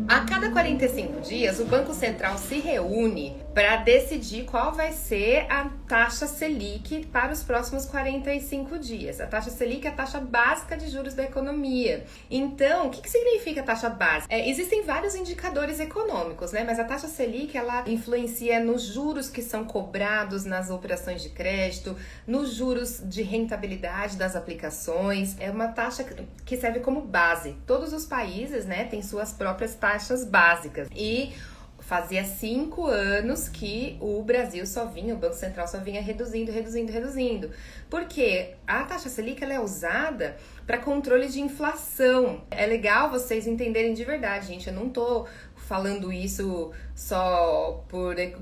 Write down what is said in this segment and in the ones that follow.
A cada 45 dias, o Banco Central se reúne para decidir qual vai ser a taxa Selic para os próximos 45 dias. A taxa Selic é a taxa básica de juros da economia. Então, o que significa a taxa básica? Existem vários indicadores econômicos, né? Mas a taxa Selic, ela influencia nos juros que são cobrados nas operações de crédito, nos juros de rentabilidade das aplicações. É uma taxa que serve como base. Todos os países, né, têm suas próprias taxas básicas. E fazia 5 anos que o Banco Central só vinha reduzindo. Porque a taxa Selic ela é usada para controle de inflação. É legal vocês entenderem de verdade, gente. Eu não tô falando isso só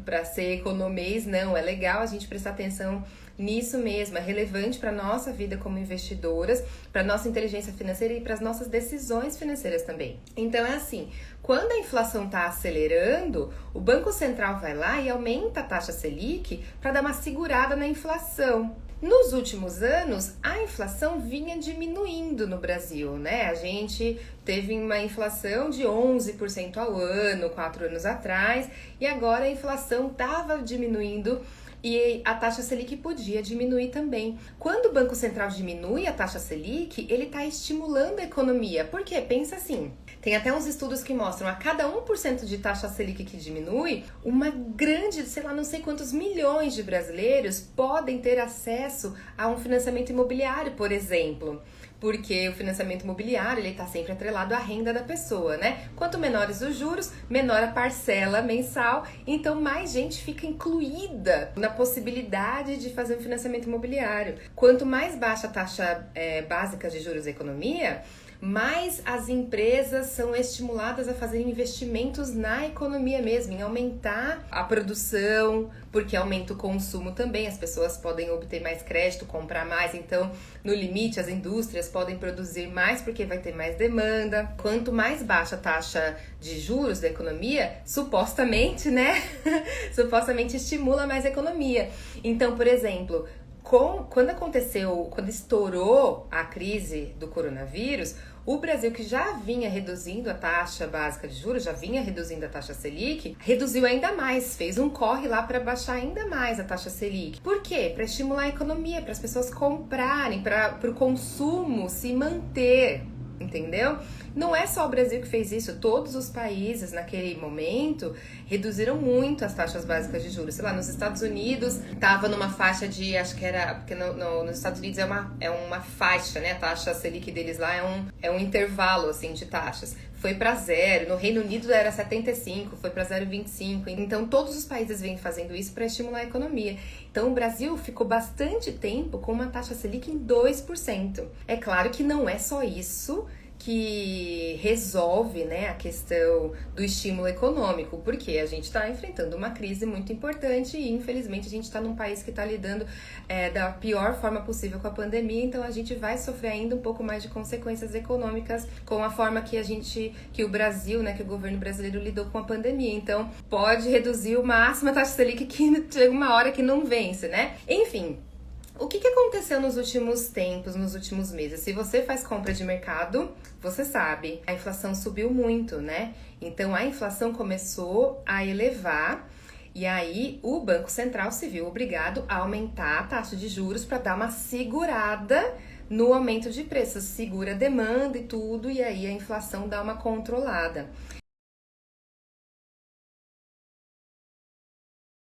para ser economês, não. É legal a gente prestar atenção nisso mesmo, é relevante para nossa vida como investidoras, para nossa inteligência financeira e para as nossas decisões financeiras também. Então é assim, quando a inflação está acelerando, o Banco Central vai lá e aumenta a taxa Selic para dar uma segurada na inflação. Nos últimos anos, a inflação vinha diminuindo no Brasil, né? A gente teve uma inflação de 11% ao ano, 4 anos atrás, e agora a inflação estava diminuindo e a taxa Selic podia diminuir também. Quando o Banco Central diminui a taxa Selic, ele está estimulando a economia. Por quê? Pensa assim, tem até uns estudos que mostram a cada 1% de taxa Selic que diminui, uma grande, sei lá, não sei quantos milhões de brasileiros podem ter acesso a um financiamento imobiliário, por exemplo. Porque o financiamento imobiliário, ele está sempre atrelado à renda da pessoa, né? Quanto menores os juros, menor a parcela mensal, então mais gente fica incluída na possibilidade de fazer um financiamento imobiliário. Quanto mais baixa a taxa básica de juros da economia, mais as empresas são estimuladas a fazerem investimentos na economia mesmo, em aumentar a produção, porque aumenta o consumo também, as pessoas podem obter mais crédito, comprar mais, então no limite as indústrias podem produzir mais porque vai ter mais demanda. Quanto mais baixa a taxa de juros da economia, supostamente, né? supostamente estimula mais a economia. Então, por exemplo, quando estourou a crise do coronavírus, o Brasil, que já vinha reduzindo a taxa básica de juros, já vinha reduzindo a taxa Selic, reduziu ainda mais, fez um corre lá para baixar ainda mais a taxa Selic. Por quê? Para estimular a economia, para as pessoas comprarem, para o consumo se manter. Entendeu? Não é só o Brasil que fez isso, todos os países naquele momento reduziram muito as taxas básicas de juros. Sei lá, nos Estados Unidos tava numa faixa de, acho que era, porque nos Estados Unidos é uma faixa, né? A taxa Selic deles lá é um intervalo, assim, de taxas. Foi para 0, no Reino Unido era 75, foi para 0,25. Então todos os países vêm fazendo isso para estimular a economia. Então o Brasil ficou bastante tempo com uma taxa Selic em 2%. É claro que não é só isso que resolve, né, a questão do estímulo econômico, porque a gente está enfrentando uma crise muito importante e infelizmente a gente está num país que está lidando da pior forma possível com a pandemia, então a gente vai sofrer ainda um pouco mais de consequências econômicas com a forma que o Brasil, né, que o governo brasileiro lidou com a pandemia. Então pode reduzir o máximo a taxa Selic que chega uma hora que não vence, né? Enfim. O que aconteceu nos últimos tempos, nos últimos meses? Se você faz compra de mercado, você sabe, a inflação subiu muito, né? Então a inflação começou a elevar e aí o Banco Central se viu obrigado a aumentar a taxa de juros para dar uma segurada no aumento de preços, segura a demanda e tudo, e aí a inflação dá uma controlada.